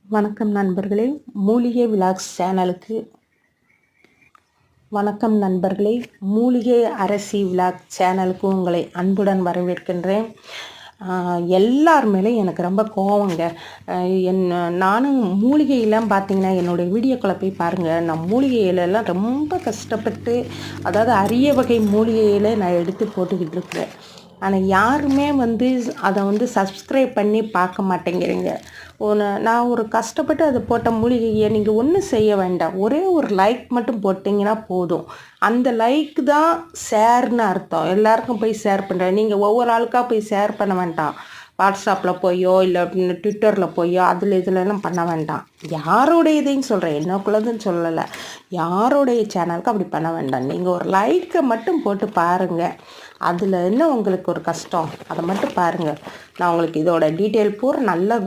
வணக்கம் நண்பர்களே, மூலிகை விலாக்ஸ் சேனலுக்கு வணக்கம் நண்பர்களே. மூலிகை அரசி விலாக் சேனலுக்கு உங்களை அன்புடன் வரவேற்கின்றேன். எல்லார் மேலேயும் எனக்கு ரொம்ப கோவங்க. நானும் மூலிகையெல்லாம் பார்த்தீங்கன்னா என்னுடைய வீடியோக்களை போய் பாருங்கள். நான் மூலிகையிலெல்லாம் ரொம்ப கஷ்டப்பட்டு, அதாவது அரிய வகை மூலிகையில் நான் எடுத்து போட்டுக்கிட்டு இருக்கிறேன். ஆனால் யாருமே அதை சப்ஸ்கிரைப் பண்ணி பார்க்க மாட்டேங்கிறீங்க. நான் ஒரு கஷ்டப்பட்டு அதை போட்ட மூலிகையை நீங்கள் ஒன்றும் செய்ய வேண்டாம், ஒரே ஒரு லைக் மட்டும் போட்டிங்கன்னா போதும். அந்த லைக் தான் ஷேர்னு அர்த்தம். எல்லாருக்கும் போய் ஷேர் பண்ணுறேன். நீங்கள் ஒவ்வொரு ஆளுக்காக போய் ஷேர் பண்ண வேண்டாம். வாட்ஸ்அப்பில் போயோ இல்லை ட்விட்டரில் போயோ இதுலலாம் பண்ண வேண்டாம். யாரோடைய இதையும் சொல்கிறேன், என்னக்குள்ளதுன்னு சொல்லலை. யாரோடைய சேனலுக்கு அப்படி பண்ண வேண்டாம். நீங்கள் ஒரு லைக்கை மட்டும் போட்டு பாருங்கள். அதில் என்ன உங்களுக்கு ஒரு கஷ்டம், அதை மட்டும் பாருங்கள். நான் உங்களுக்கு இதோட டீட்டெயில் பூரா நல்ல